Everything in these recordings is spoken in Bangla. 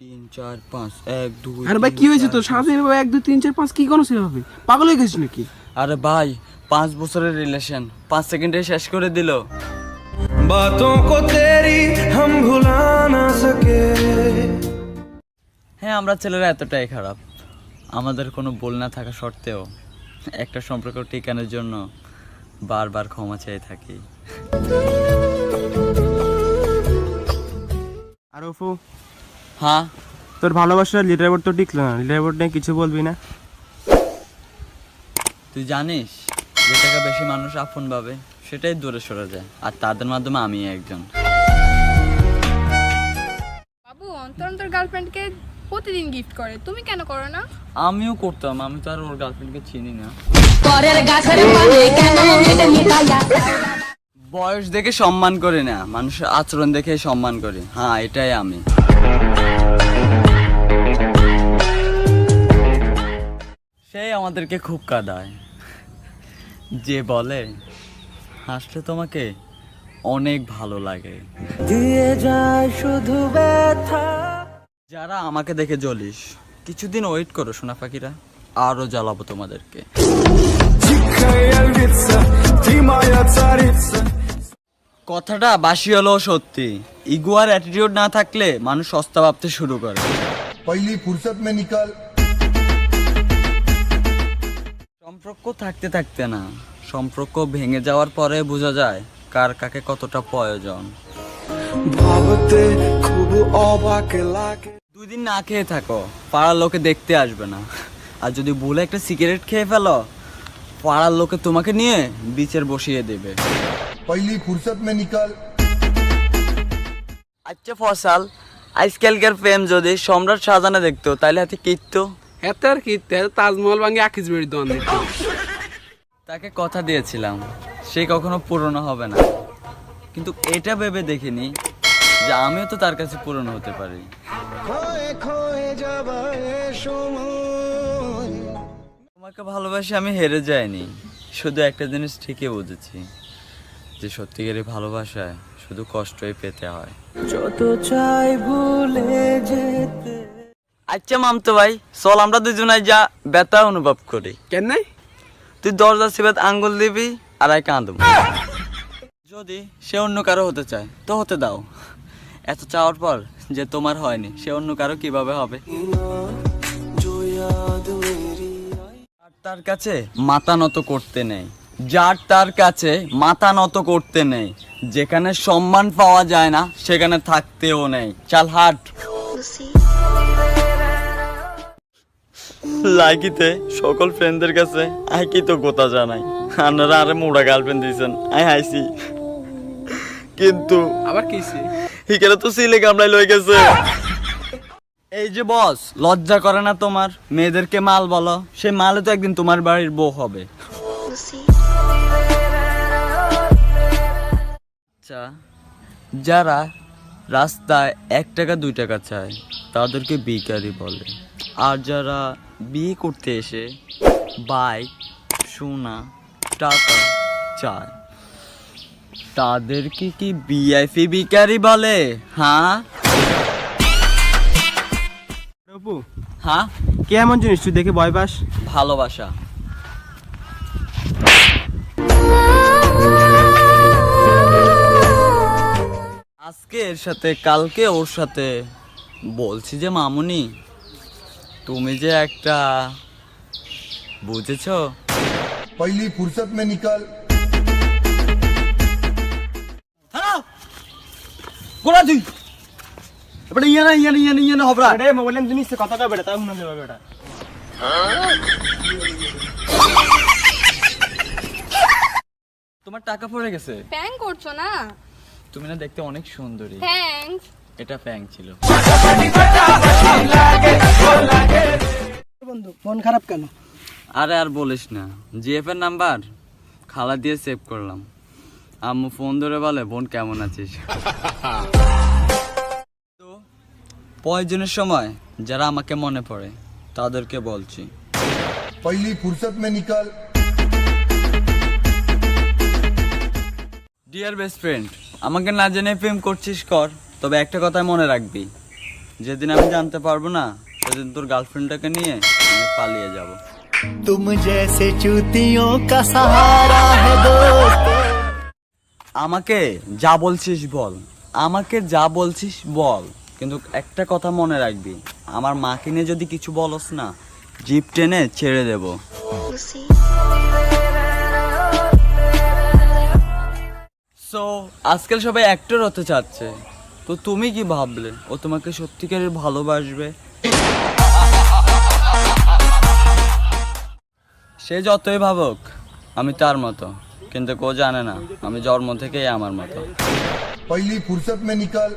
তিন চার পাঁচ এক দুই। আরে ভাই কি হয়েছে তো সারাদিন ভাই 1 2 3 4 5 কি কোনো সেভাবে পাগল হয়ে গেছিস নাকি? আরে ভাই 5 বছরের রিলেশন 5 সেকেন্ডে শেষ করে দিল। बातों को तेरी हम भुला ना सके। হ্যাঁ, আমরা ছেলেরা এতটাই খারাপ, আমাদের কোনো ভুল না থাকা সত্ত্বেও একটা সম্পর্ক টিকানোর জন্য বারবার ক্ষমা চেয়ে থাকি। আর ওফু, হ্যাঁ, তোর ভালোবাসার লিটার বোর্ড তো টিকলো না, লিটার বোর্ড নিয়ে কিছু বলবি না? তুই জানিস যেটাকে বেশি মানুষ আপন ভাবে সেটাই দূরে সরে যায়, আর তাদের মাধ্যমে আমি একজন। বাবু অন্তর গার্লফ্রেন্ডকে প্রতিদিন গিফট করে, তুমি কেন করো না? আমিও করতাম, আমি তো আর ওর গার্লফ্রেন্ডকে চিনি না। বয়স দেখে সম্মান করি না, মানুষের আচরণ দেখে সম্মান করি। হ্যাঁ, এটাই আমি। সেই আমাদেরকে খুব কাঁদায়, যে বলে হাসলে তোমাকে অনেক ভালো লাগে, দিয়ে যায় শুধু ব্যথা। যারা আমাকে দেখে জ্বলিস, কিছুদিন ওয়েট করো সোনা পাখিরা, আরো জ্বালাবো তোমাদেরকে। কথাটা বাসি হলেও সত্যি, ইগো আর অ্যাটিটিউড না থাকলে মানুষ সস্তা ভাবতে শুরু করে। पहली फुर्सत में निकल। সম্পর্ক থাকতে থাকতে না, সম্পর্ক ভেঙে যাওয়ার পরে বোঝা যায় কার কাকে কতটা প্রয়োজন। ভাবতে খুব অবাক লাগে। 2 দিন না খেয়ে থাকো, পাড়ার লোকে দেখতে আসবে না, আর যদি ভুলে একটা সিগারেট খেয়ে ফেলো, পাড়ার লোকে তোমাকে নিয়ে বিচের বসিয়ে দেবে। पहली फुर्सत में निकल। আচ্ছা ফয়সাল, আজকালকার প্রেম যদি সম্রাট শাহজাহানে দেখতো তাহলে হাতে কিনতো। এত আর কি তাজমহল ভাঙে আকিজ বেড়ি দোকান দিত। তাকে কথা দিয়েছিলাম সে কখনো পূরণ হবে না, কিন্তু এটা ভেবে দেখিনি যে আমিও তো তার কাছে পূরণ হতে পারি। তোমাকে ভালোবাসি আমি হেরে যাইনি, শুধু একটা জিনিস ঠিকই বুঝেছি যে সত্যিকারের ভালোবাসায় শুধু কষ্টই পেতে হয়। যত চাই ভুলে যেতে। আচ্ছা মামতো ভাই, চল আমরা দুজনে যা ব্যথা অনুভব করি। কেন নাই? তুই দরজা সিবাত আঙ্গুল দিবি আর আই কাঁদব। যদি সে অন্য কারো হতে চায় তো হতে দাও, এত চাওয়ার পর যে তোমার হয়নি সে অন্য কারো কিভাবে হবে? আর তার কাছে মাথা নত করতে নেই, যার তার কাছে মাথা নত করতে নেই, যেখানে সম্মান পাওয়া যায় না সেখানে থাকতেও নেই। চাল হাট। লাইকিতে সকল ফ্রেন্ডদের কাছে আই কি তো গোতা জানাই, আপনারা আরে মোড়া গার্লফ্রেন্ড দিয়েছেন, আই হাইছি, কিন্তু আবার কিছে? হিকেরা তো সিলে কামড়াই লই গেছে। এই যে বস, লজ্জা করে না তোমার? মেয়েদেরকে মাল বলো, সে মালে তো একদিন তোমার বাড়ির বউ হবে। আচ্ছা, যারা রাস্তায় 1 টাকা 2 টাকা চায় তাদেরকে ভিখারি বলে, আর যারা বিয়ে করতে এসে বাইক সোনা টাকা চায় তাদেরকে কি ভিআইপি ভিখারি বলে? হ্যাঁ ওফু, হ্যাঁ, কে এমন জিনিস তুই দেখে ভয় পাস? ভালোবাসা। আজকে এর সাথে কালকে ওর সাথে বলছি যে মামুনি তুমি যে একটা, বুঝেছো? पहली फुर्सत में निकल। হ্যাঁ গোলা তুই এবারে ইয়া না হবরা। আরে মোবাইলের জিনিস কথাটা বেটা তাই শুনা যাবে বেটা। তোমার টাকা পড়ে গেছে। প্যাং করছো না? তুমি না দেখতে অনেক সুন্দরী। থ্যাঙ্কস। এটা প্যাং ছিল। বন্ধু ফোন খারাপ কেন? আরে আর বলিস না, জিএফ এর নাম্বার খালা দিয়ে সেভ করলাম। আম্মু ফোন ধরে বলে বোন কেমন আছিস। তো প্রয়োজনের সময় যারা আমাকে মনে পড়ে তাদেরকে বলছি पहली फुर्सत में निकल। ডিয়ার বেস্ট ফ্রেন্ড, আমাকে না জেনে প্রেম করছিস কর, তবে একটা কথা মনে রাখবি, যেদিন আমি জানতে পারবো না সেদিন তোর গার্লফ্রেন্ডটাকে নিয়ে আমি পালিয়ে যাব। तुम जैसे चूतियों का सहारा है दोस्त। আমাকে যা বলছিস বল, আমাকে যা বলছিস বল, কিন্তু একটা কথা মনে রাখবি, আমার মাকে নিয়ে যদি কিছু বলস না, জিপ টেনে ছেড়ে দেব। সো আজকাল সবাই অ্যাক্টর হতে চাচ্ছে, তো তুমি কি ভাবলে ও তোমাকে সত্যিকারের ভালোবাসবে? সে যতই ভাবুক আমি তার মতো, কিন্তু কেউ জানে না আমি জন্ম থেকেই আমার মতো। पहली फुर्सत में निकल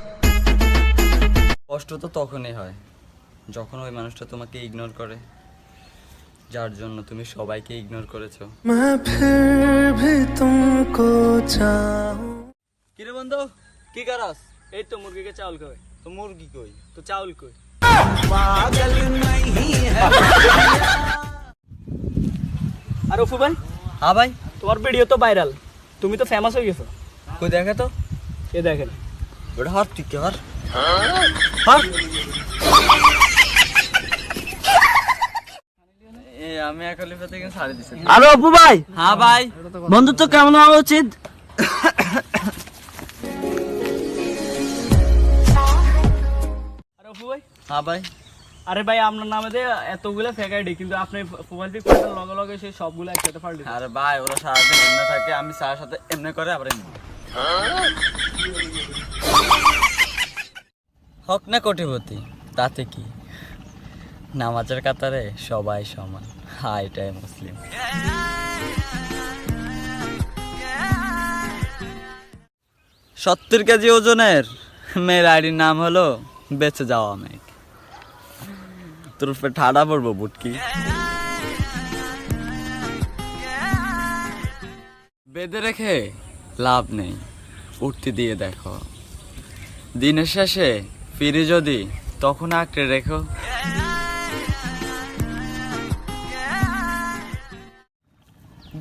কষ্ট তো তখনই হয় যখন ওই মানুষটা তোমাকে ইগনোর করে, যার জন্য তুমি সবাইকে ইগনোর করেছো। मैं फिर भी तुमको चाहूं। কিরে বন্ধু, কি করাস? এই তো মুরগিকে চাউল খাবে। তো মুরগি কই? তো চাউল কই? আর অপু ভাই, হ্যাঁ ভাই, তোমার ভিডিও তো ভাইরাল, তুমি তো ফেমাস হয়ে গেছো। কই দেখে তো। এ দেখেন। ওটা হাত ঠিক হার। হ্যাঁ, আমি একলিফা থেকে ছাড়ি দিছি। আর অপু ভাই, হ্যাঁ ভাই, বন্ধুত্ব কেমন হওয়া উচিত? আর অপু ভাই, হ্যাঁ ভাই, আরে ভাই আপনার নামে যে এতগুলো ফেক আইডি, কিন্তু আপনি প্রোফাইল পিক করার লগে লগে সেই সবগুলো একসাথে ফাল্টি। আরে ভাই ওরা সারাদিন এমনি থাকে, আমি স্যারের সাথে এমনি করে আবার এমনি। হক না কোটিপতি, তাতে কি, নামাজের কাতারে সবাই সমান, হ্যাঁ এটাই মুসলিম। সত্তর কেজি ওজনের মেয়ের আইডির নাম হলো বেঁচে যাওয়া মেঘ। তোর উপরে ঠাডা পড়বো বুটকি। বেঁধে রেখে লাভ নেই, উঠতে দিয়ে দেখো, দিনের শেষে ফিরে যদি তখন আঁকড়ে রেখো।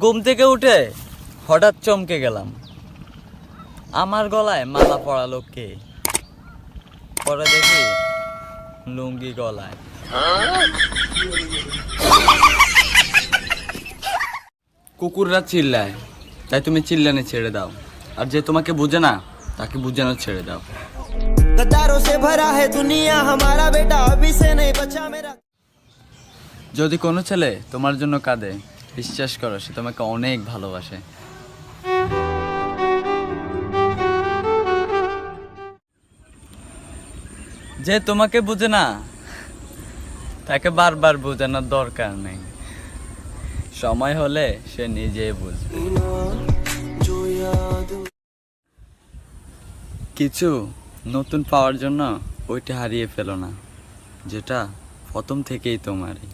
ঘুম থেকে উঠে হঠাৎ চমকে গেলাম, আমার গলায় মালা পরালো কে? পরে দেখি লুঙ্গি গলায়। কুকুররা চিল্লায়, তাই তুমি চিল্লানি ছেড়ে দাও, আর যে তোমাকে বুঝে না তাকে বুঝানো ছেড়ে দাও। गद्दारों से भरा है दुनिया, हमारा बेटा अभी से नहीं बचा मेरा। যদি কোনো ছেলে তোমার জন্য কাঁদে, বিশ্বাস করো সে তোমাকে অনেক ভালোবাসে। যে তোমাকে বুঝে না তাকে বারবার বোঝানোর দরকার নেই, সময় হলে সে নিজেই বুঝবে। কিছু নতুন পাওয়ার জন্য ওইটা হারিয়ে ফেলো না যেটা প্রথম থেকেই তোমারই।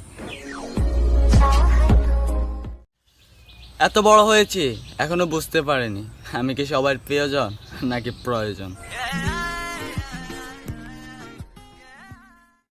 এত বড় হয়েছি এখনো বুঝতে পারিনি আমি কি সবার প্রিয়জন নাকি প্রয়োজন।